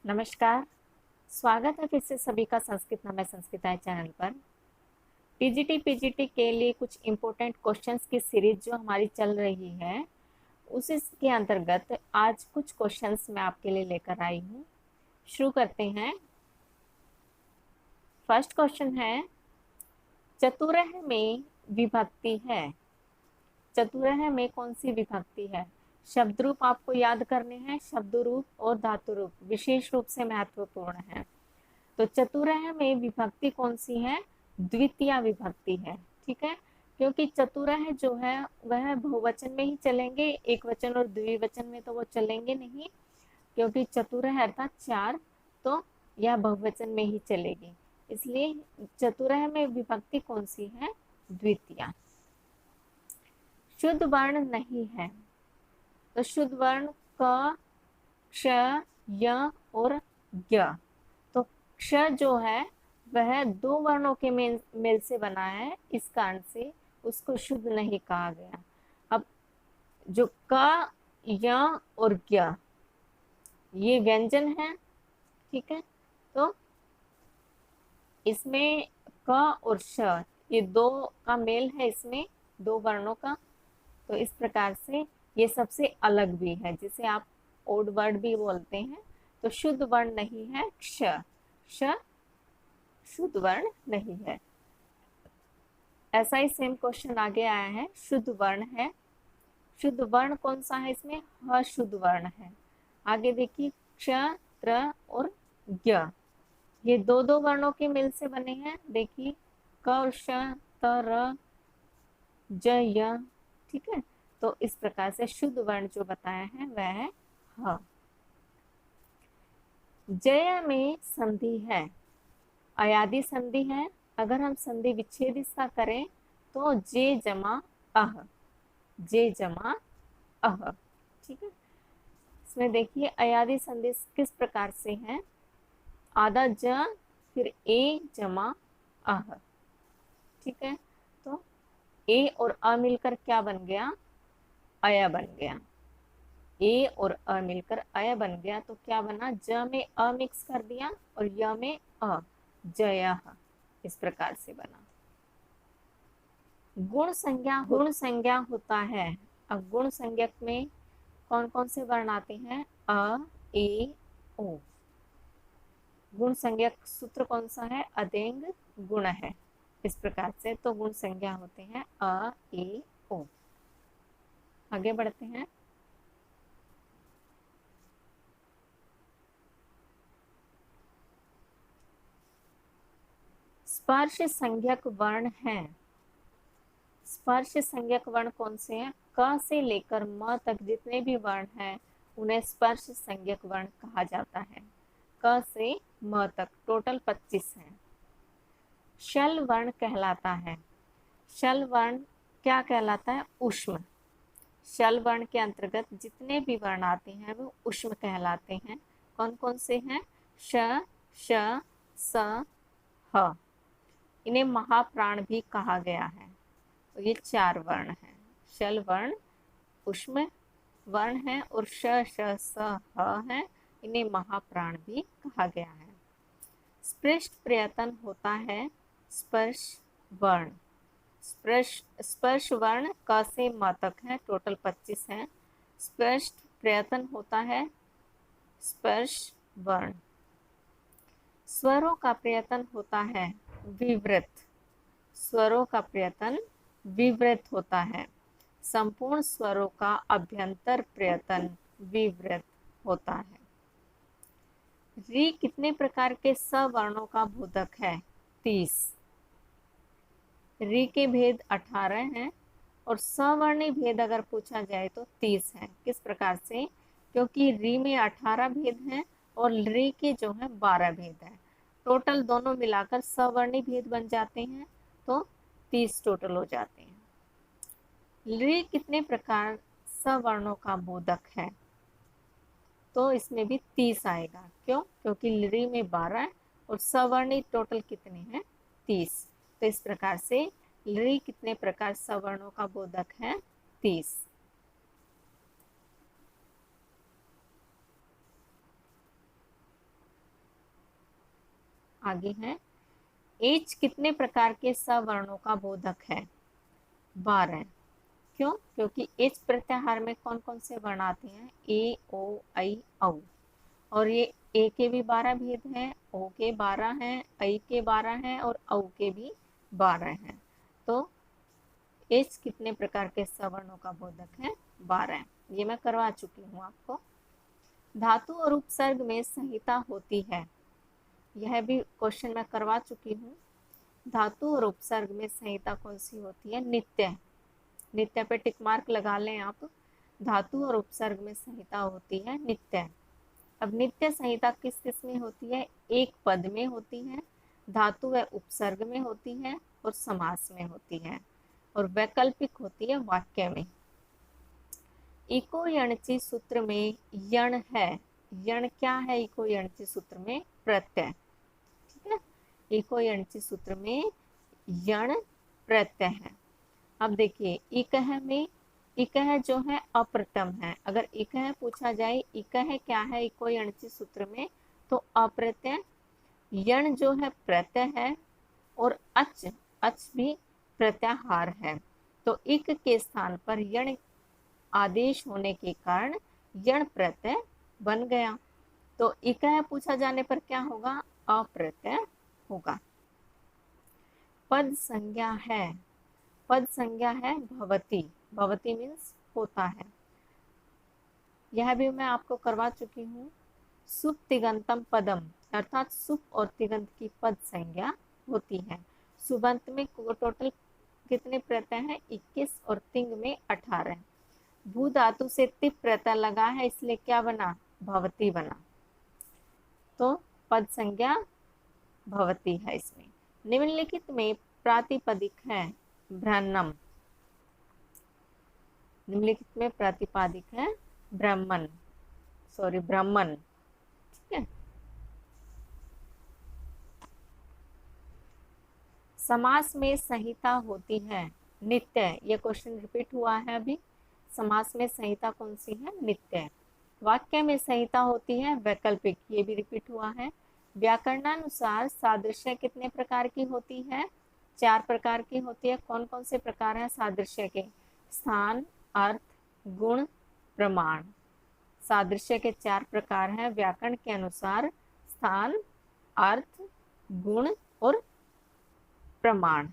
नमस्कार। स्वागत है फिर से सभी का संस्कृत नामय संस्कृताय चैनल पर। टीजीटी पीजीटी के लिए कुछ इम्पोर्टेंट क्वेश्चंस की सीरीज जो हमारी चल रही है, उसी के अंतर्गत आज कुछ क्वेश्चंस मैं आपके लिए लेकर आई हूँ। शुरू करते हैं। फर्स्ट क्वेश्चन है, चतुरह में विभक्ति है। चतुरह में कौन सी विभक्ति है? शब्द रूप आपको याद करने हैं। शब्द रूप और धातु रूप विशेष रूप से महत्वपूर्ण है। तो चतुरह में विभक्ति कौन सी है? द्वितीय विभक्ति है। ठीक है, क्योंकि चतुरह जो है वह बहुवचन में ही चलेंगे, एक वचन और द्विवचन में तो वो चलेंगे नहीं, क्योंकि चतुरह अर्थात चार, तो यह बहुवचन में ही चलेगी। इसलिए चतुरह में विभक्ति कौन सी है? द्वितीय। शुद्ध वर्ण नहीं है, तो शुद्ध वर्ण क, क्ष, य और य। तो क्ष जो है वह दो वर्णों के मेल से बना है, इस कारण से उसको शुद्ध नहीं कहा गया। अब जो क, य और य ये व्यंजन है। ठीक है, तो इसमें क और श ये दो का मेल है, इसमें दो वर्णों का। तो इस प्रकार से ये सबसे अलग भी है, जिसे आप ओड वर्ड भी बोलते हैं। तो शुद्ध वर्ण नहीं है क्ष, श शुद्ध वर्ण नहीं है। ऐसा ही सेम क्वेश्चन आगे आया है, शुद्ध वर्ण है। शुद्ध वर्ण कौन सा है? इसमें ह शुद्ध वर्ण है। आगे देखिए, क्ष, त्र और य ये दो दो वर्णों के मिल से बने हैं। देखिए, क और श, त, र, ज, य। ठीक है, तो इस प्रकार से शुद्ध वर्ण जो बताया है वह है ह। जय में संधि है, अयादि संधि है। अगर हम संधि विच्छेद इसका करें तो जे जमा अह, जे जमा अह। ठीक है, इसमें देखिए अयादि संधि किस प्रकार से है? आधा ज फिर ए जमा अह। ठीक है, तो ए और अ मिलकर क्या बन गया? अय बन गया। ए और अ मिलकर अय बन गया, तो क्या बना? ज में अ मिक्स कर दिया और य में अ, जयः। इस प्रकार से बना। गुण संज्ञा होता है। अब गुण संज्ञक में कौन कौन से वर्ण आते हैं? अ, ए, ओ। गुण संज्ञक सूत्र कौन सा है? अदेंग गुण है। इस प्रकार से तो गुण संज्ञा होते हैं अ, ए, ओ। आगे बढ़ते हैं। स्पर्श संज्ञक वर्ण है। स्पर्श संज्ञक वर्ण कौन से हैं? क से लेकर म तक जितने भी वर्ण हैं उन्हें स्पर्श संज्ञक वर्ण कहा जाता है। क से म तक टोटल 25 हैं। शल वर्ण कहलाता है। शल वर्ण क्या कहलाता है? ऊष्म। शल वर्ण के अंतर्गत जितने भी वर्ण आते हैं वो ऊष्म कहलाते हैं। कौन कौन से हैं? श, श, स, ह। इन्हें महाप्राण भी कहा गया है। तो ये चार वर्ण हैं। शल वर्ण ऊष्म वर्ण है और श, श, स, ह है। इन्हें महाप्राण भी कहा गया है। स्पृष्ट प्रयत्न होता है स्पर्श वर्ण। स्पर्श वर्ण क से म तक है, टोटल 25 है। स्पष्ट प्रयत्न होता है स्पर्श वर्ण। स्वरों का प्रयत्न होता है विवृत। स्वरों का प्रयत्न विवृत होता है। संपूर्ण स्वरों का अभ्यंतर प्रयत्न विवृत होता है। री कितने प्रकार के सवर्णों का बोधक है? 30। री के भेद 18 हैं और सवर्णी भेद अगर पूछा जाए तो 30 है। किस प्रकार से? क्योंकि री में 18 भेद हैं और री के जो है 12 भेद है। टोटल दोनों मिलाकर सवर्णी भेद बन जाते हैं, तो 30 टोटल हो जाते हैं। री कितने प्रकार सवर्णों का बोधक है? तो इसमें भी 30 आएगा। क्यों? क्योंकि री में 12 है और सवर्णी टोटल कितने हैं? 30। तो इस प्रकार से री कितने प्रकार सवर्णों का बोधक है? 30। आगे है, एच कितने प्रकार के सवर्णों का बोधक है? 12। क्यों? क्योंकि एच प्रत्याहार में कौन कौन से वर्ण आते हैं? ए, ओ, आई, औ। और ये ए के भी 12 भेद हैं, ओ के 12 हैं, आई के 12 हैं और औ के भी 12 हैं। तो एच कितने प्रकार के सवर्णों का बोधक है? 12। ये मैं करवा चुकी हूँ आपको। धातु और उपसर्ग में संहिता होती है, यह भी क्वेश्चन मैं करवा चुकी हूँ। धातु और उपसर्ग में संहिता कौन सी होती है? नित्य। नित्य पे टिक मार्क लगा लें आप। धातु और उपसर्ग में संहिता होती है नित्य। अब नित्य संहिता किस किस में होती है? एक पद में होती है, धातु व उपसर्ग में होती है और समास में होती है, और वैकल्पिक होती है वाक्य में। इको यणची सूत्र में यण है। यण क्या है इको यणची सूत्र में? प्रत्यय। ठीक है, इको यणची सूत्र में यण प्रत्यय है। अब देखिए इकह में, इकह जो है अप्रथम है। अगर इकह पूछा जाए इकह क्या है इको यणची सूत्र में, तो अप्रत्यय। यण जो है प्रत्यय है और अच, अच भी प्रत्याहार है। तो इक के स्थान पर यण आदेश होने के कारण यण प्रत्यय बन गया। तो इकह पूछा जाने पर क्या होगा? अप्रत्यय होगा। पद संज्ञा है, पद संज्ञा है भवती। भवती मीन्स होता है, यह भी मैं आपको करवा चुकी हूँ। सुप तिगंतम पदम, अर्थात सुप और तिगंत की पद संज्ञा होती है। सुबंत में टोटल कितने प्रत्यय हैं? 21 और तिंग में 18। भू धातु से तिप प्रत्यय लगा है, इसलिए क्या बना? भवती बना। तो पद संज्ञा भवती है इसमें। निम्नलिखित में प्रातिपदिक है ब्रह्मन। निम्नलिखित में प्रातिपादिक है ब्राह्मण, सॉरी ब्राह्मण। ठीक है। समास में संहिता होती है नित्य। ये क्वेश्चन रिपीट हुआ है अभी। समास में संहिता कौन सी है? नित्य। वाक्य में संहिता होती है वैकल्पिक। ये भी रिपीट हुआ है। व्याकरणानुसार सादृश्य कितने प्रकार की होती है? 4 प्रकार की होती है। कौन कौन से प्रकार हैं सादृश्य के? स्थान, अर्थ, गुण, प्रमाण। सादृश्य के 4 प्रकार हैं व्याकरण के अनुसार: स्थान, अर्थ, गुण और प्रमाण।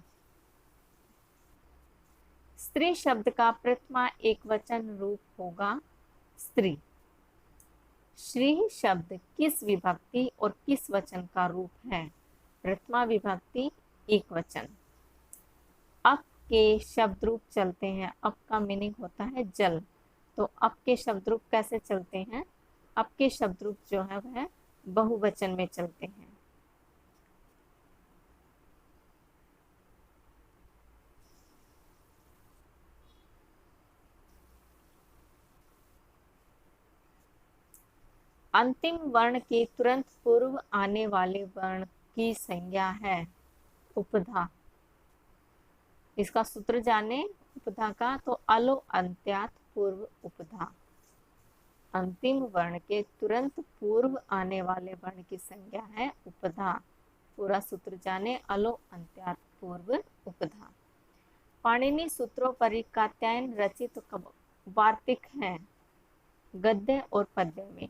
स्त्री शब्द का प्रथमा एक वचन रूप होगा स्त्री। श्री शब्द किस विभक्ति और किस वचन का रूप है? प्रथमा विभक्ति एक वचन। अप के शब्द रूप चलते हैं। अप का मीनिंग होता है जल। तो अप के शब्द रूप कैसे चलते हैं? अप के शब्द रूप जो है वह बहुवचन में चलते हैं। अंतिम वर्ण के तुरंत पूर्व आने वाले वर्ण की संज्ञा है उपधा। इसका सूत्र जाने उपधा का, तो अलो अंत्यात पूर्व उपधा। अंतिम वर्ण के तुरंत पूर्व आने वाले वर्ण की संज्ञा है उपधा। पूरा सूत्र जाने, अलो अंत्यात पूर्व उपधा। पाणिनि सूत्रों पर कात्यायन रचित वार्तिक हैं गद्य और पद्य में।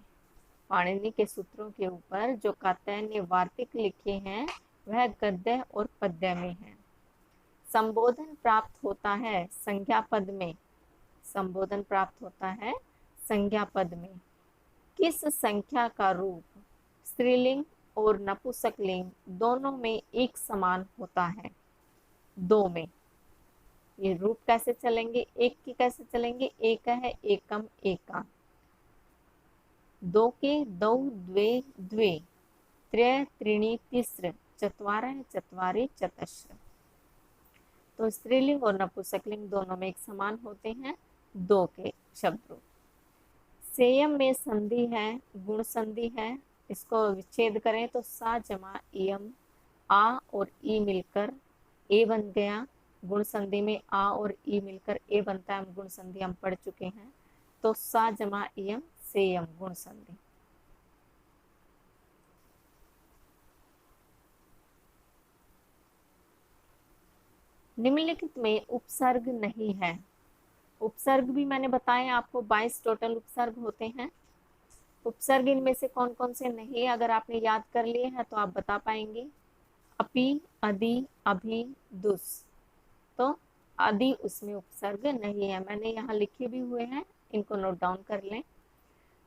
पाणिनि के सूत्रों के ऊपर जो कात्यायन ने वार्तिक लिखे हैं वह गद्य और पद्य में है। संबोधन प्राप्त होता है संज्ञा पद में। संबोधन प्राप्त होता है संज्ञा पद में। किस संख्या का रूप स्त्रीलिंग और नपुंसकलिंग दोनों में एक समान होता है? 2 में। ये रूप कैसे चलेंगे? एक की कैसे चलेंगे? एक है एकम एका। 2 के दौ द्वे द्वे, त्रय त्रीणि तिस्र, चत्वारः चत्वारि चतस्र। तो स्त्रीलिंग और नपुंसकलिंग दोनों में एक समान होते हैं 2 के शब्द रूप। सेयम में संधि है, गुण संधि है। इसको विच्छेद करें तो सा जमा इयम, आ और ई मिलकर ए बन गया। गुण संधि में आ और ई मिलकर ए बनता है। गुण संधि हम पढ़ चुके हैं। तो सा जमा इयम सेयम गुण संधि। निम्नलिखित में उपसर्ग नहीं है। उपसर्ग भी मैंने बताया आपको 22 टोटल उपसर्ग होते हैं। उपसर्ग इनमें से कौन कौन से नहीं, अगर आपने याद कर लिए हैं तो आप बता पाएंगे। अपि, अधि, अभि, दुस। तो अधि उसमें उपसर्ग नहीं है, मैंने यहाँ लिखे भी हुए हैं, इनको नोट डाउन कर लें।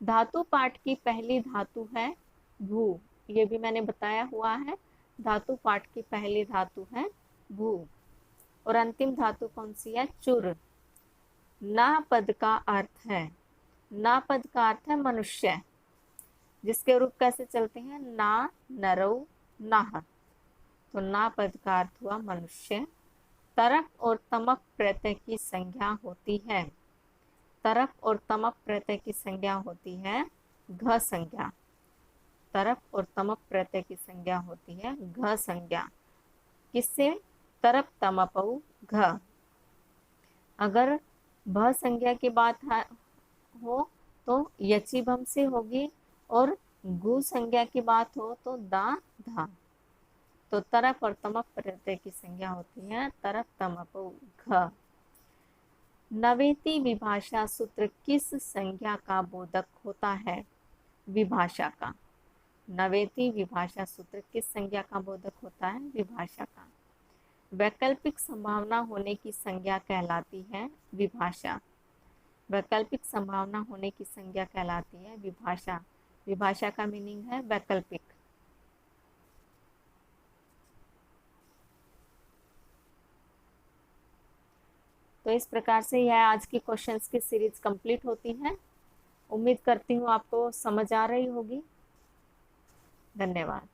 धातु पाठ की पहली धातु है भू, ये भी मैंने बताया हुआ है। धातु पाठ की पहली धातु है भू। और अंतिम धातु कौन सी है? चुर। ना पद का अर्थ है, ना पद का अर्थ है मनुष्य, जिसके रूप कैसे चलते हैं? ना, नरौ, नाह। तो ना पद का अर्थ हुआ मनुष्य। तरक और तमक प्रत्यय की संज्ञा होती है। तरक और तमक प्रत्यय की संज्ञा होती है घ संज्ञा। तरक और तमक प्रत्यय की संज्ञा होती है घ संज्ञा। किससे? तरप तमपौ घ। अगर भ संज्ञा की बात हो तो यचिभम से होगी, और गु संज्ञा की बात हो तो दा धा। तो तरप और तमक प्रत्यय की संज्ञा होती है तरप तमपौ घ। नवेती विभाषा सूत्र किस संज्ञा का बोधक होता है? विभाषा का। नवेती विभाषा सूत्र किस संज्ञा का बोधक होता है? विभाषा का। वैकल्पिक संभावना होने की संज्ञा कहलाती है विभाषा। वैकल्पिक संभावना होने की संज्ञा कहलाती है विभाषा। विभाषा का मीनिंग है वैकल्पिक। तो इस प्रकार से यह आज की क्वेश्चंस की सीरीज कंप्लीट होती है। उम्मीद करती हूँ आपको समझ आ रही होगी। धन्यवाद।